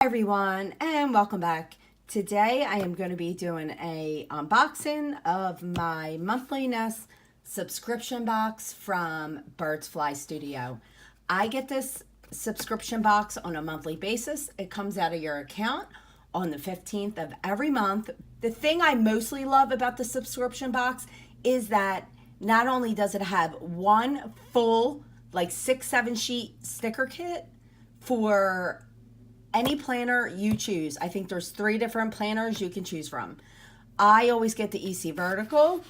Everyone, and welcome back. Today I am going to be doing a unboxing of my monthly Nest subscription box from Birds Fly Studio. I get this subscription box on a monthly basis. It comes out of your account on the 15th of every month. The thing I mostly love about the subscription box is that not only does it have one full like 6-7 sheet sticker kit for any planner you choose. I think there's 3 different planners you can choose from. I always get the EC Vertical,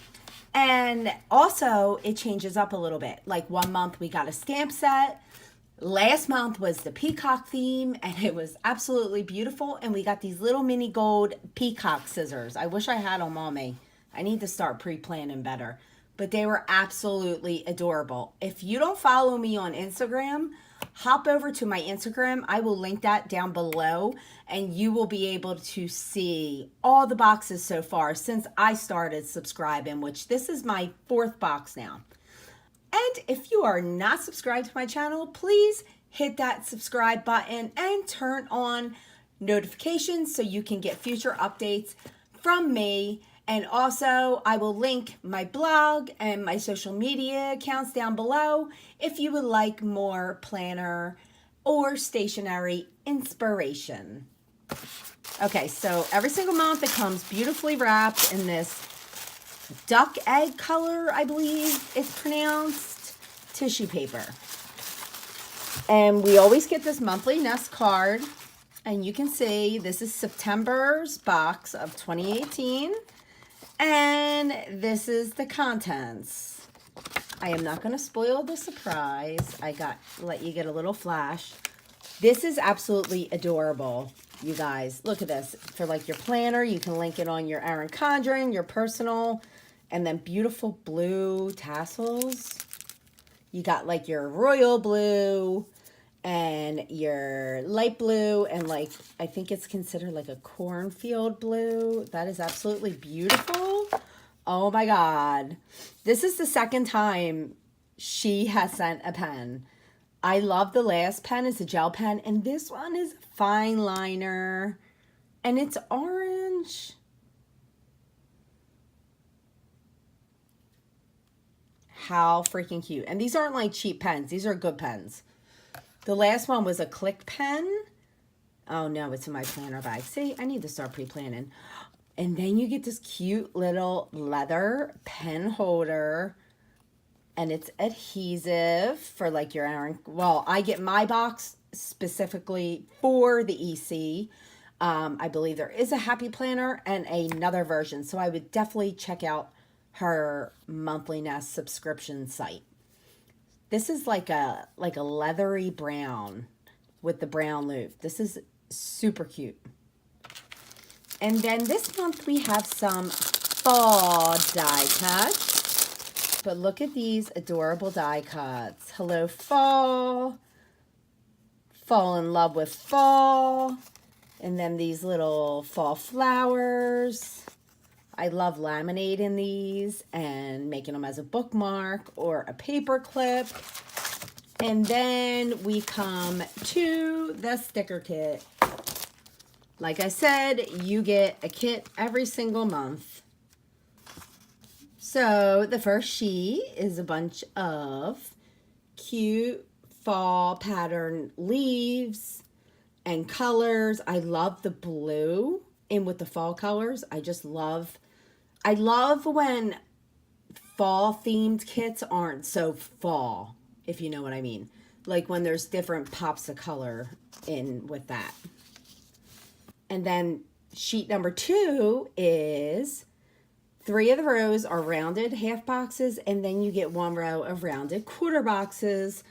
and also it changes up a little bit. Like one month we got a stamp set. Last month was the peacock theme, and it was absolutely beautiful. And we got these little mini gold peacock scissors. I wish I had them on me. I need to start pre-planning better. But they were absolutely adorable. If you don't follow me on Instagram, hop over to my Instagram. I will link that down below, and you will be able to see all the boxes so far since I started subscribing, which this is my 4th box now. And if you are not subscribed to my channel, please hit that subscribe button and turn on notifications so you can get future updates from me. And also, I will link my blog and my social media accounts down below if you would like more planner or stationery inspiration. Okay, so every single month it comes beautifully wrapped in this duck egg color, I believe it's pronounced, tissue paper. And we always get this monthly Nest card. And you can see this is September's box of 2018. And this is the contents. I am not going to spoil the surprise. Let you get a little flash. This is absolutely adorable, you guys. Look at this. For like your planner, you can link it on your Erin Condren, your personal, and then beautiful blue tassels. You got like your royal blue and your light blue, and like I think it's considered like a cornfield blue. That is absolutely beautiful. Oh my god, this is the 2nd time she has sent a pen. I love the last pen. It's a gel pen, and this one is a fine liner, and it's orange. How freaking cute. And these aren't like cheap pens, these are good pens. The last one was a click pen. Oh no, it's in my planner bag. See, I need to start pre-planning. And then you get this cute little leather pen holder. And it's adhesive for like your Erin. Well, I get my box specifically for the EC. I believe there is a Happy Planner and another version. So I would definitely check out her monthly Nest subscription site. This is like a leathery brown with the brown loop. This is super cute. And then this month we have some fall die cuts. But look at these adorable die cuts. Hello, fall. Fall in love with fall. And then these little fall flowers. I love laminating these and making them as a bookmark or a paper clip. And then we come to the sticker kit. Like I said, you get a kit every single month. So the first sheet is a bunch of cute fall pattern leaves and colors. I love the blue in with the fall colors. I love when fall themed kits aren't so fall, if you know what I mean. Like when there's different pops of color in with that. And then sheet number 2 is 3 of the rows are rounded half boxes, and then you get 1 row of rounded quarter boxes,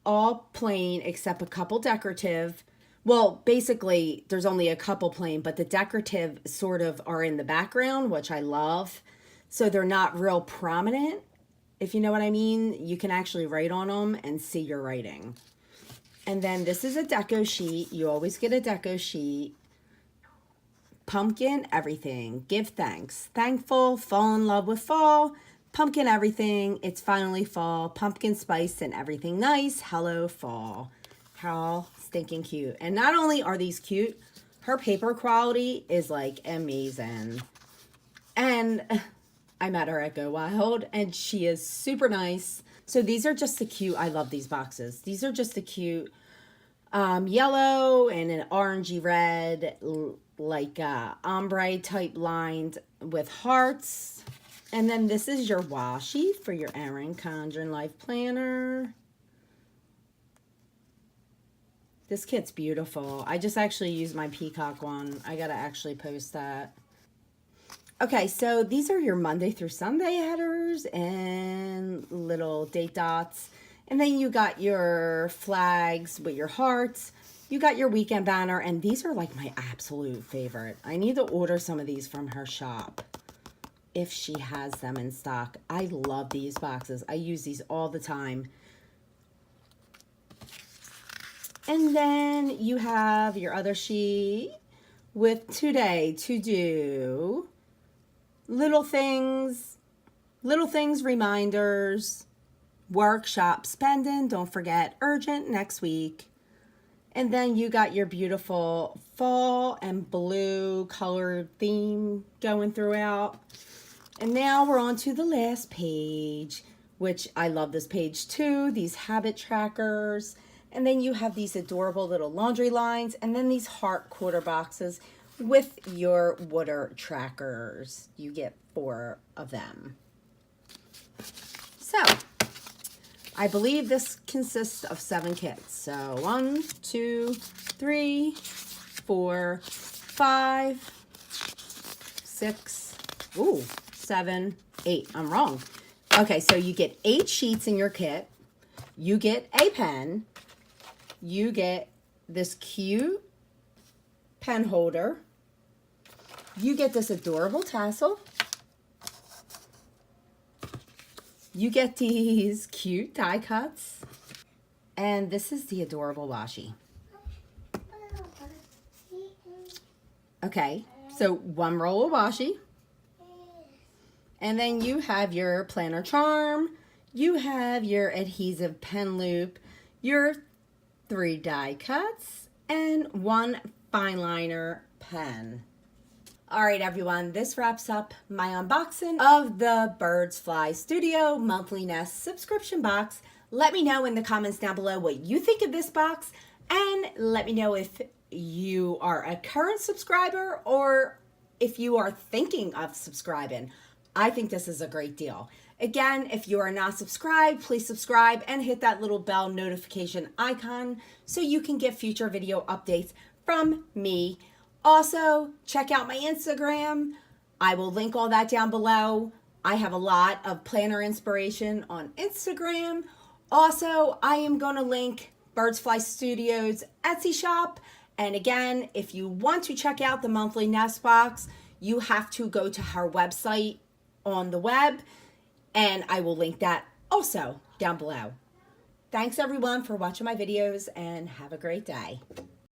all plain except a couple decorative. Well, basically, there's only a couple plain, but the decorative sort of are in the background, which I love. So they're not real prominent, if you know what I mean. You can actually write on them and see your writing. And then this is a deco sheet. You always get a deco sheet. Pumpkin, everything. Give thanks. Thankful, fall in love with fall. Pumpkin, everything. It's finally fall. Pumpkin spice and everything nice. Hello, fall. How stinking cute. And not only are these cute, her paper quality is like amazing. And I met her at Go Wild and she is super nice. So these are just the cute, I love these boxes. These are just the cute yellow and an orangey red, like ombre type lined with hearts. And then this is your washi for your Erin Condren Life Planner. This kit's beautiful. I just actually used my peacock one. I gotta actually post that. Okay, so these are your Monday through Sunday headers and little date dots. And then you got your flags with your hearts. You got your weekend banner, and these are like my absolute favorite. I need to order some of these from her shop if she has them in stock. I love these boxes. I use these all the time. And then you have your other sheet with today to do, little things reminders, workshop spending, don't forget urgent next week. And then you got your beautiful fall and blue colored theme going throughout. And now we're on to the last page, which I love this page too, these habit trackers. And then you have these adorable little laundry lines, and then these heart quarter boxes with your water trackers. You get 4 of them. So I believe this consists of 7 kits. So 1, 2, 3, 4, 5, 6, 7, 8. I'm wrong. Okay, so you get 8 sheets in your kit. You get a pen. You get this cute pen holder. You get this adorable tassel. You get these cute die cuts. And this is the adorable washi. Okay, so 1 roll of washi. And then you have your planner charm. You have your adhesive pen loop. Your 3 die cuts. And 1 fine liner pen. All right, everyone, this wraps up my unboxing of the Birds Fly Studio Monthly Nest subscription box. Let me know in the comments down below what you think of this box, and let me know if you are a current subscriber or if you are thinking of subscribing. I think this is a great deal. Again, if you are not subscribed, please subscribe and hit that little bell notification icon so you can get future video updates from me. Also, check out my Instagram. I will link all that down below. I have a lot of planner inspiration on Instagram. Also, I am going to link Birds Fly Studios Etsy shop. And again, if you want to check out the monthly nest box, you have to go to her website on the web. And I will link that also down below. Thanks everyone for watching my videos and have a great day.